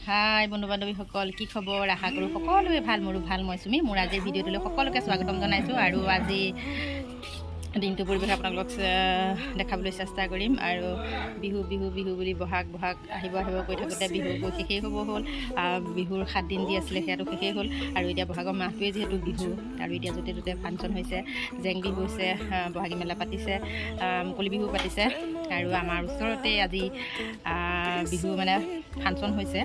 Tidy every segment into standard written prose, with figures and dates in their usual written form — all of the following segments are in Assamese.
হাই বন্ধু বান্ধৱীসকল, কি খবৰ? আশা কৰোঁ সকলোৱে ভাল। মোৰো ভাল। মই চুমি। মোৰ আজিৰ ভিডিঅ'টোলৈ সকলোকে স্বাগতম জনাইছোঁ আৰু আজি দিনটো পৰিৱেশ আপোনালোকক দেখাবলৈ চেষ্টা কৰিম। আৰু বিহু বিহু বিহু বুলি বহাগ আহিব কৈ থাকোঁতে বিহু শেষেই হ'ব হ'ল। বিহুৰ 7 দিন যি আছিলে সেয়াটো শেষেই হ'ল আৰু এতিয়া বহাগৰ মাহটোৱে যিহেতু বিহু আৰু এতিয়া য'তে ত'তে ফাংচন হৈছে, জেং বিহু হৈছে, বহাগী মেলা পাতিছে, মুকলি বিহু পাতিছে আৰু আমাৰ ওচৰতে আজি বিহু মানে ফাংচন হৈছে।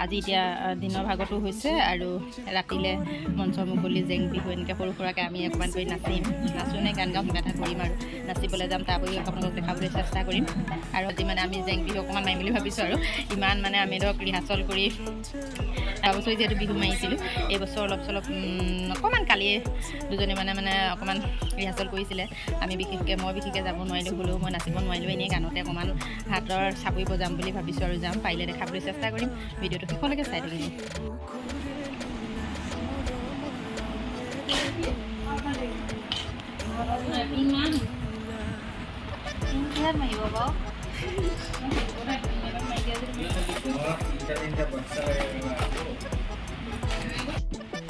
আজি এতিয়া দিনৰ ভাগতো হৈছে আৰু ৰাতিলৈ মঞ্চ মুকলি জেং বিহু এনেকৈ সৰু সুৰাকৈ আমি অকণমান কৰি নাচোঁ নে গান গাওঁ, কিবা এটা কৰিম আৰু নাচিবলৈ যাম। তাৰ পৰিৱেশ আপোনালোকক দেখাবলৈ চেষ্টা কৰিম। আৰু আজি মানে আমি জেং বিহু অকণমান মাৰিম বুলি ভাবিছোঁ আৰু ইমান মানে আমি ধৰক ৰিহাৰ্চল কৰি বছৰ যিহেতু বিহু মাৰিছিলোঁ, এইবছৰ অলপ চলপ অকণমান কালিয়ে দুজনী মানে অকণমান ৰিহাৰ্চল কৰিছিলে। মই বিশেষকৈ যাব নোৱাৰিলোঁ, হ'লেও মই নাচিব নোৱাৰিলোঁ। এনেই গানতে অকণমান হাতৰ চাপৰি বজাম বুলি ভাবিছোঁ আৰু যাম, পাৰিলে দেখাবলৈ চেষ্টা কৰিম। ভিডিঅ'টো শেষলৈকে চাই থাকিব।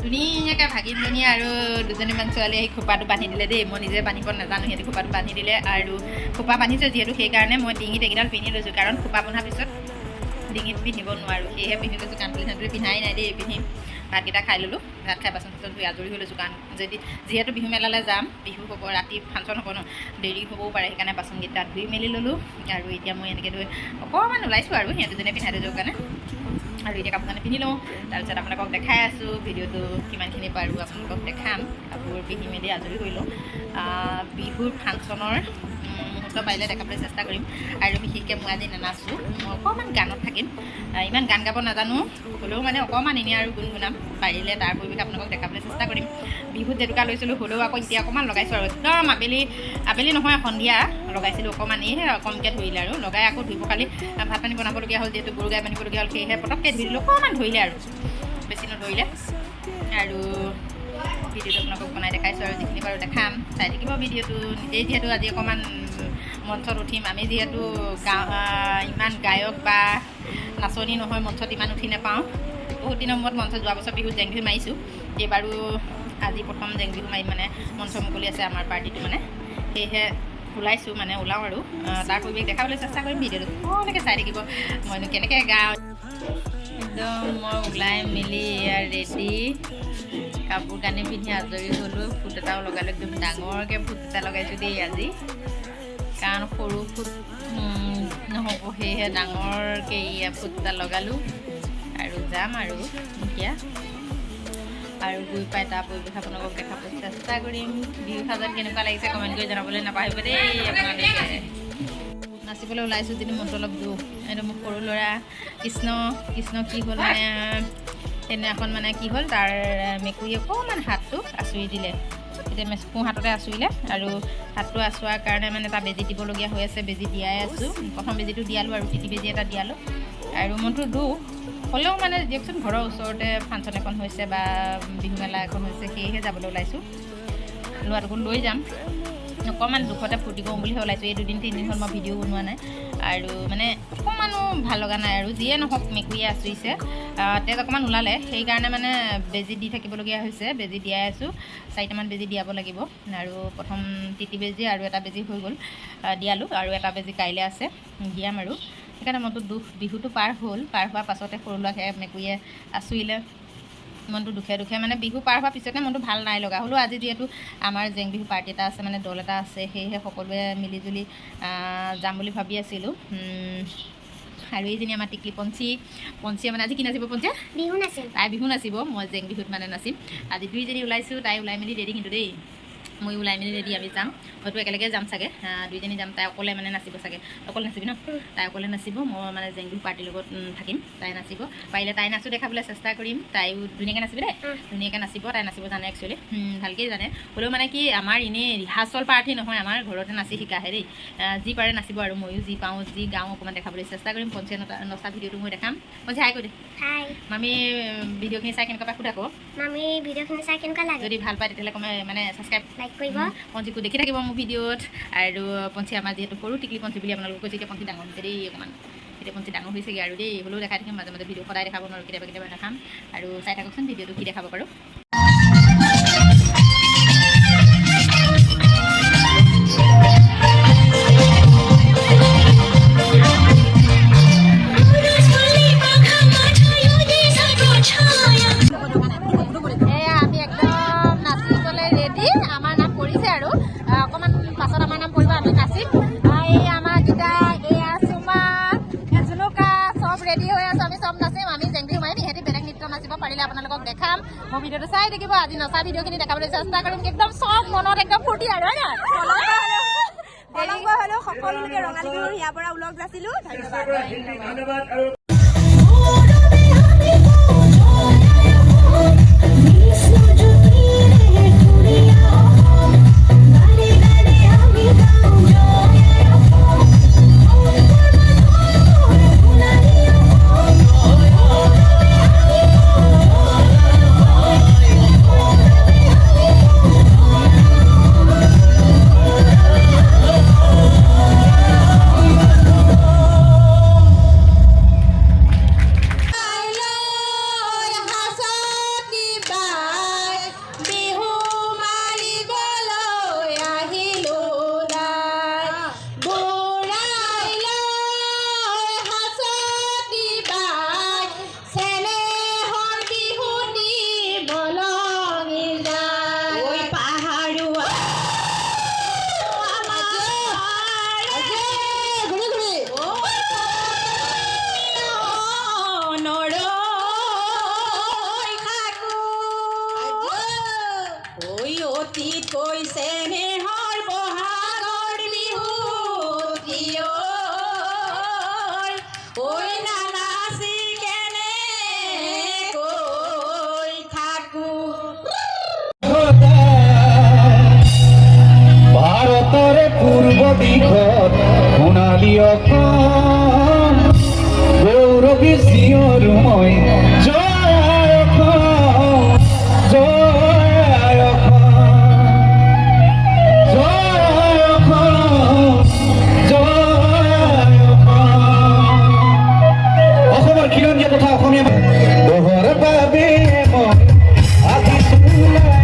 ধুনীয়াকৈ ভাগিনজনী আৰু দুজনীমান ছোৱালী আহি খোপাটো বান্ধি দিলে দেই। মই নিজে বান্ধিব নাজানো, সিহঁতি খোপাটো বান্ধি দিলে আৰু খোপা বান্ধিছে যিহেতু সেইকাৰণে মই ডিঙিত এইকেইডাল পিন্ধি লৈছোঁ, কাৰণ খোপা বন্ধাৰ পিছত ডিঙিত পিন্ধিব নোৱাৰোঁ, সেয়েহে পিন্ধি লৈছোঁ। কাণফুলি চানফুলি পিন্ধাই নাই দেই, পিন্ধিম। ভাতকেইটা খাই ল'লোঁ, ভাত খাই বাচন চাচন ধুই আজৰি হৈ লৈছোঁ। কাৰণ যিহেতু বিহু মেলালৈ যাম, বিহু হ'ব, ৰাতি ফাংচন হ'ব ন, দেৰি হ'বও পাৰে, সেইকাৰণে বাচনকেইটা ধুই মেলি ল'লোঁ। আৰু এতিয়া মই এনেকৈ ধুই অকণমান ওলাইছোঁ আৰু সিহঁত দুজনে পিন্ধাই থৈ যোৱাৰ কাৰণে। আৰু এতিয়া কাপোৰ কানি পিন্ধি লওঁ, তাৰপিছত আপোনালোকক দেখাই আছোঁ। ভিডিঅ'টো কিমানখিনি পাৰোঁ আপোনালোকক দেখাম। কাপোৰ পিন্ধি মেলি আজৰি হৈ লওঁ। বিহুৰ ফাংচনৰ মুহূৰ্ত পাৰিলে দেখাবলৈ চেষ্টা কৰিম। আৰু বিশেষকৈ মই আজি নানাচোঁ, মই অকণমান গানত থাকিম। ইমান গান গাব নাজানো, হ'লেও মানে অকণমান এনেই আৰু গুণগুণাম। পাৰিলে তাৰ পৰিৱেশ আপোনালোকক দেখাবলৈ চেষ্টা কৰিম। বিহুত জেতুকা লৈছিলোঁ, হ'লেও আকৌ এতিয়া অকণমান লগাইছোঁ আৰু একদম আবেলি নহয়, সন্ধিয়া লগাইছিলোঁ অকণমান। এইহে কমকৈ ধৰিলে আৰু লগাই আকৌ ধুই পখালি ভাত পানী বনাবলগীয়া হ'ল, যিহেতু গৰু গাই বান্ধিবলগীয়া হ'ল, সেয়েহে পটককৈ ধুই দিলোঁ। অকণমান ধৰিলে আৰু বেছি নধৰিলে। আৰু ভিডিঅ'টো আপোনালোকক বনাই দেখাইছোঁ আৰু যিখিনি বাৰু দেখাম, চাই থাকিব ভিডিঅ'টো। নিজেই যিহেতু আজি অকণমান মঞ্চত উঠিম, আমি যিহেতু ইমান গায়ক বা নাচনি নহয়, মঞ্চত ইমান উঠি নাপাওঁ। বহুত দিনৰ মূৰত মঞ্চত যোৱা বছৰ বিহুত জেং বিহু মাৰিছোঁ, এইবাৰো আজি প্ৰথম জেং বিহু মাৰিম। মঞ্চ মুকলি আছে আমাৰ পাৰ্টিটো, সেয়েহে ওলাইছোঁ, ওলাওঁ আৰু তাৰ পৰিৱেশ দেখাবলৈ চেষ্টা কৰিম। ভিডিঅ'টো সকলোকে চাই থাকিব। মইনো কেনেকৈ গাওঁ, একদম মই ওলাই মেলি ৰেডি, কাপোৰ কানি পিন্ধি আজৰি হ'লোঁ। ফুট এটাও লগালোঁ, একদম ডাঙৰকৈ ফুট এটা লগাইছোঁ দেই আজি, কাৰণ সৰু ফুট নহ'ব, সেয়েহে ডাঙৰকৈ ফুট এটা লগালোঁ আৰু যাম আৰু এতিয়া। আৰু গৈ পাই তাৰ পৰিৱেশ আপোনালোকক দেখাবলৈ চেষ্টা কৰিম। বিহু সাজত কেনেকুৱা লাগিছে কমেণ্ট কৰি জনাবলৈ নাপাহৰিব দেই আপোনালোকে। নাচিবলৈ ওলাইছোঁ যদি মনটো অলপ দুখ। এইটো মোৰ সৰু ল'ৰা কৃষ্ণ কি হ'ল, সেইদিনাখন কি হ'ল, তাৰ মেকুৰী অকণমান হাতটো আঁচুৰি দিলে। এতিয়া সোঁ হাততে আঁচুৰিলে আৰু হাতটো আঁচোৱাৰ কাৰণে তাৰ বেজী দিবলগীয়া হৈ আছে। বেজী দিয়াই আছোঁ। প্ৰথম বেজীটো দিয়ালোঁ আৰু টিটি বেজী এটা দিয়ালোঁ। আৰু মনটো দুখ, হ'লেও দিয়কচোন, ঘৰৰ ওচৰতে ফাংচন এখন হৈছে বা বিহু মেলা এখন হৈছে, সেয়েহে যাবলৈ ওলাইছোঁ। ল'ৰাটোকো লৈ যাম। অকণমান দুখতে ফূৰ্তি কৰোঁ বুলিহে ওলাইছোঁ। এই 2-3 দিন হ'ল মই ভিডিঅ' বনোৱা নাই আৰু অকণমানো ভাল লগা নাই। আৰু যিয়ে নহওক, মেকুৰীয়ে আঁচুৰিছে, তেজ অকণমান ওলালে, সেইকাৰণে বেজী দি থাকিবলগীয়া হৈছে। বেজী দিয়াই আছোঁ, 4টামান বেজী দিয়াব লাগিব। আৰু প্ৰথম টিটি বেজী আৰু এটা বেজী হৈ গ'ল, দিয়ালোঁ। আৰু এটা বেজী কাইলৈ আছে, দিয়াম। আৰু সেইকাৰণে মনটো দুখ। বিহুটো পাৰ হ'ল, পাৰ হোৱাৰ পাছতে সৰু ল'ৰাক মেকুৰীয়ে আঁচুৰিলে, মনটো দুখে বিহু পাৰ হোৱাৰ পিছতে মনটো ভাল নাই লগা। হ'লেও আজি যিহেতু আমাৰ জেং বিহু পাৰ্টি এটা আছে, দল এটা আছে, সেয়েহে সকলোৱে মিলিজুলি যাম বুলি ভাবি আছিলোঁ। আৰু এইজনী আমাৰ টিকলি পঞ্চীয়ে আজি কি নাচিব? পঞ্চীয়ে বিহু নাচিব। তাই বিহু নাচিব, মই জেং বিহুত নাচিম। আজি দুইজনী ওলাইছোঁ, তাই ওলাই মেলি ৰেডি কিন্তু দেই, মই ওলাই মেলি ৰেডি। আমি যাম, হয়তো একেলগে যাম চাগে, দুইজনী যাম। তাই অকলে নাচিব চাগে। অকলে নাচিবি ন? তাই অকলে নাচিব, মই জেং বিহু পাৰ্টিৰ লগত থাকিম। তাই নাচিব, পাৰিলে তাই নাচো দেখাবলৈ চেষ্টা কৰিম। তাইও ধুনীয়াকৈ নাচিব দেই, ধুনীয়াকৈ নাচিব। তাই নাচিব জানে, একচুৱেলি ভালকেই জানে। হ'লেও কি, আমাৰ এনেই ৰিহাৰ্চল পাৰ্টি নহয়, আমাৰ ঘৰতে নাচি শিকাহে দেই। যি পাৰে নাচিব আৰু ময়ো যি পাওঁ, যি গাওঁ অকণমান দেখাবলৈ চেষ্টা কৰিম। পঞ্চীয়ে নচা ভিডিঅ'টো মই দেখাম। পঞ্চী হাই কৈ দে। হাই মামী। ভিডিঅ'খিনি চাই কেনেকুৱা পাই সোধা আকৌ। মামী ভিডিঅ'খিনি চাই কেনেকুৱা লাগে? যদি ভাল পায় তেতিয়াহ'লে ছাবস্ক্ৰাইব লাইক কৰিব। পঞ্চীকো দেখি থাকিব মোৰ ভিডিঅ'ত। আৰু পঞ্চী আমাৰ যিহেতু সৰু টিকলি পঞ্চী বুলি আপোনালোকক কৈছে, এতিয়া পঞ্চী ডাঙৰ হৈছে দেই অকণমান। পঞ্চি ডাঙৰ হৈছেগৈ আৰু দেই হ'লেও দেখাই থাকিম মাজে মাজে ভিডিঅ' সদায় দেখাব নোৱাৰোঁ কেতিয়াবা কেতিয়াবা দেখাম আৰু চাই থাককচোন ভিডিঅ'টো কি দেখাব পাৰোঁ পাৰিলে আপোনালোকক দেখাম মই ভিডিঅ'টো চাই থাকিব আজি নচা ভিডিঅ'খিনি দেখাবলৈ চেষ্টা কৰিম একদম চব মনত একদম ফূৰ্তি আৰু হ'লেও সকলোকে ৰঙালী বিহুৰ ইয়াৰ পৰা ওলগ যাছিলোঁ ধন্যবাদ ভাৰতৰে পূৰ্ব দিশত সোণালী অসম গৌৰৱী চিঞৰো মই জয় অসম জয় অসম জয় অসম জয় অসম অসমৰ খিলঞ্জীয়া তথা অসমীয়া বহৰ বাবে মই আজি চুলাই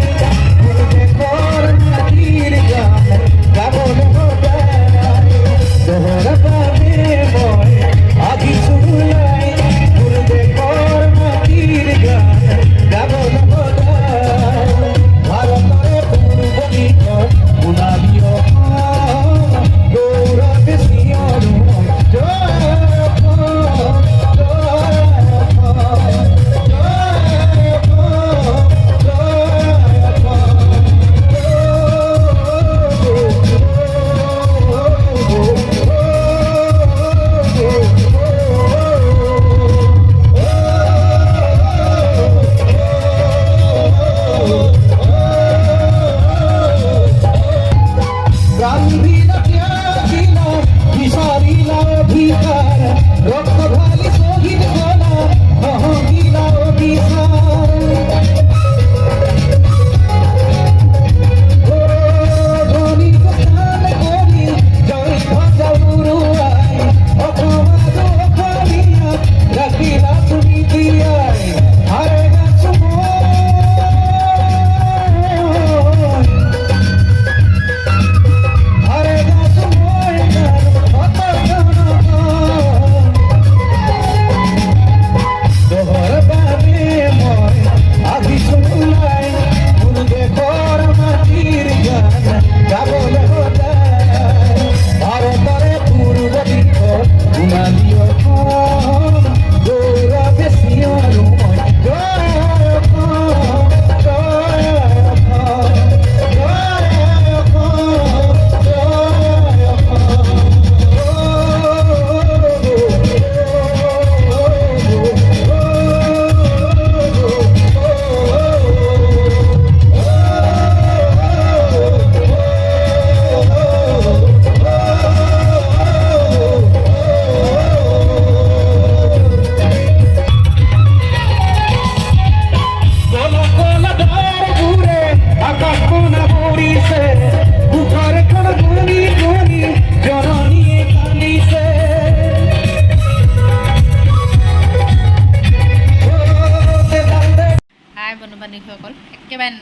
বন্ধু বান্ধৱীসকল একেবাৰে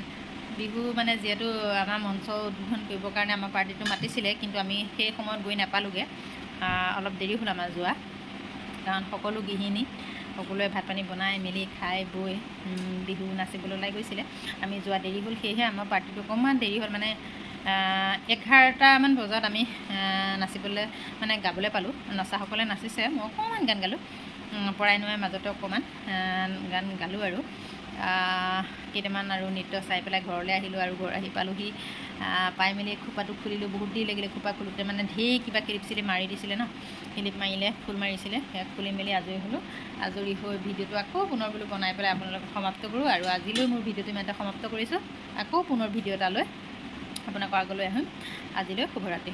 বিহু মানে যিহেতু আমাৰ মঞ্চ উদ্বোধন কৰিবৰ কাৰণে আমাৰ পাৰ্টিটো মাতিছিলে, কিন্তু আমি সেই সময়ত গৈ নাপালোগৈ। অলপ দেৰি হ'ল আমাৰ যোৱা, কাৰণ সকলো গৃহিণী সকলোৱে ভাত পানী বনাই মেলি খাই বৈ বিহু নাচিবলৈ ওলাই গৈছিলে। আমি যোৱা দেৰি হ'ল, সেয়েহে আমাৰ পাৰ্টিটো অকণমান দেৰি হ'ল। মানে 11টামান বজাত আমি নাচিবলৈ মানে গাবলৈ পালোঁ। নচাসকলে নাচিছে, মই অকণমান গান গালোঁ, পৰাই নোৱাৰে মাজতে অকণমান গান গালোঁ আৰু কেইটামান আৰু নৃত্য চাই পেলাই ঘৰলৈ আহিলোঁ। আৰু ঘৰ আহি পালোঁহি, পাই মেলি খোপাটো খুলিলোঁ। বহুত দেৰি লাগিলে খোপা খোলোতে, মানে ঢেৰ কিবা ক্লিপ চিলিপ মাৰি দিছিলে ন, ক্লিপ মাৰিলে, ফুল মাৰিছিলে, সেয়া খুলি মেলি আজৰি হ'লোঁ। আজৰি হৈ ভিডিঅ'টো আকৌ পুনৰ বোলো বনাই পেলাই আপোনালোকক সমাপ্ত কৰোঁ। আৰু আজিলৈ মোৰ ভিডিঅ'টো ইমানতে সমাপ্ত কৰিছোঁ। আকৌ পুনৰ ভিডিঅ' এটা লৈ আপোনালোকৰ আগলৈ আহিম। আজিলৈ শুভৰাত্ৰি।